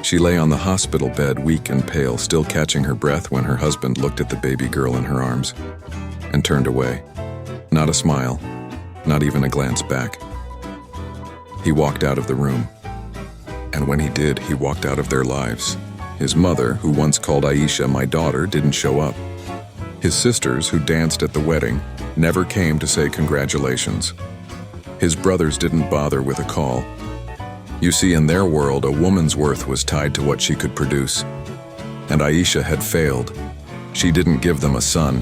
She lay on the hospital bed, weak and pale, still catching her breath when her husband looked at the baby girl in her arms and turned away. Not a smile, not even a glance back. He walked out of the room. And when he did, he walked out of their lives. His mother, who once called Aisha my daughter, didn't show up. His sisters, who danced at the wedding, never came to say congratulations. His brothers didn't bother with a call. You see, in their world, a woman's worth was tied to what she could produce. And Aisha had failed. She didn't give them a son.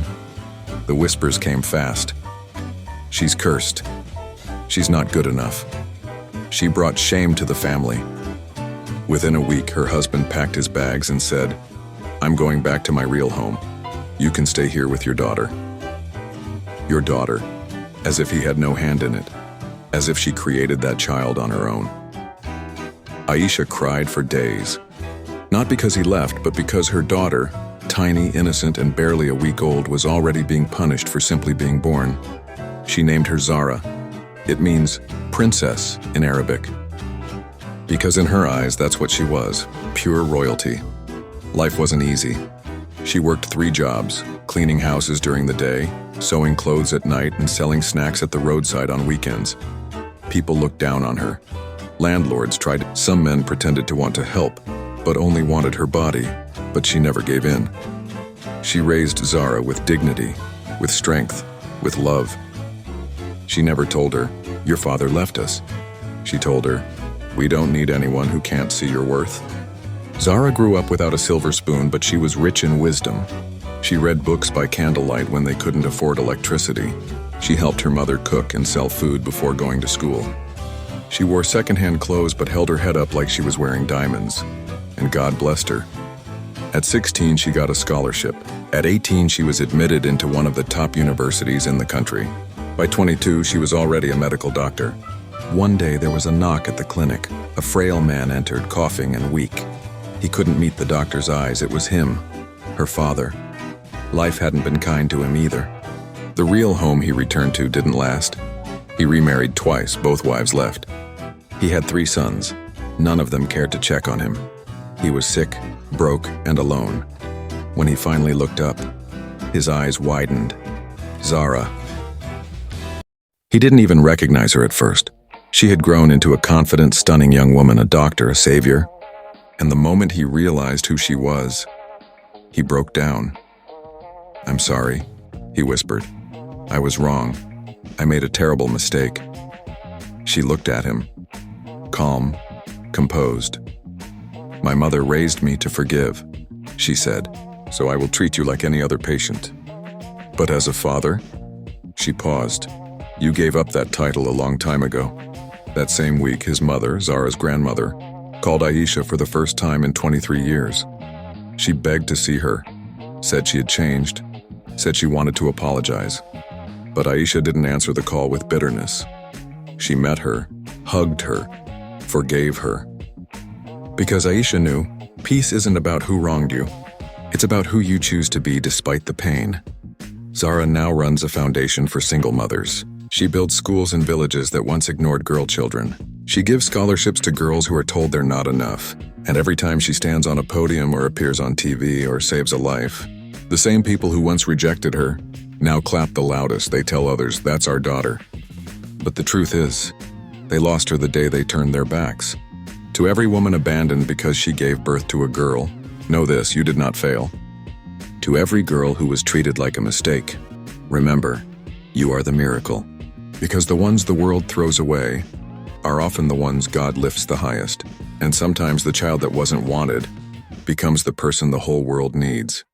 The whispers came fast. She's cursed. She's not good enough. She brought shame to the family. Within a week, her husband packed his bags and said, "I'm going back to my real home. You can stay here with your daughter." Your daughter, as if he had no hand in it, as if she created that child on her own. Aisha cried for days, not because he left, but because her daughter, tiny, innocent, and barely a week old, was already being punished for simply being born. She named her Zara. It means princess in Arabic. Because in her eyes, that's what she was, pure royalty. Life wasn't easy. She worked 3 jobs, cleaning houses during the day, sewing clothes at night, and selling snacks at the roadside on weekends. People looked down on her. Landlords tried. Some men pretended to want to help, but only wanted her body, but she never gave in. She raised Zara with dignity, with strength, with love. She never told her, "Your father left us." She told her, "We don't need anyone who can't see your worth." Zara grew up without a silver spoon, but she was rich in wisdom. She read books by candlelight when they couldn't afford electricity. She helped her mother cook and sell food before going to school. She wore secondhand clothes but held her head up like she was wearing diamonds. And God blessed her. At 16, she got a scholarship. At 18, she was admitted into one of the top universities in the country. By 22, she was already a medical doctor. One day, there was a knock at the clinic. A frail man entered, coughing and weak. He couldn't meet the doctor's eyes. It was him, her father. Life hadn't been kind to him either. The real home he returned to didn't last. He remarried twice, both wives left. He had 3 sons. None of them cared to check on him. He was sick, broke, and alone. When he finally looked up, his eyes widened. Zara. He didn't even recognize her at first. She had grown into a confident, stunning young woman, a doctor, a savior. And the moment he realized who she was, he broke down. "I'm sorry," he whispered. "I was wrong. I made a terrible mistake." She looked at him, calm, composed. "My mother raised me to forgive," she said, "so I will treat you like any other patient. But as a father," she paused, "you gave up that title a long time ago." That same week, his mother, Zara's grandmother, called Aisha for the first time in 23 years. She begged to see her, said she had changed, said she wanted to apologize. But Aisha didn't answer the call with bitterness. She met her, hugged her, forgave her. Because Aisha knew, peace isn't about who wronged you. It's about who you choose to be despite the pain. Zara now runs a foundation for single mothers. She builds schools in villages that once ignored girl children. She gives scholarships to girls who are told they're not enough. And every time she stands on a podium or appears on TV or saves a life, the same people who once rejected her now clap the loudest. They tell others, "That's our daughter." But the truth is, they lost her the day they turned their backs. To every woman abandoned because she gave birth to a girl, know this, you did not fail. To every girl who was treated like a mistake, remember, you are the miracle. Because the ones the world throws away are often the ones God lifts the highest. And sometimes the child that wasn't wanted becomes the person the whole world needs.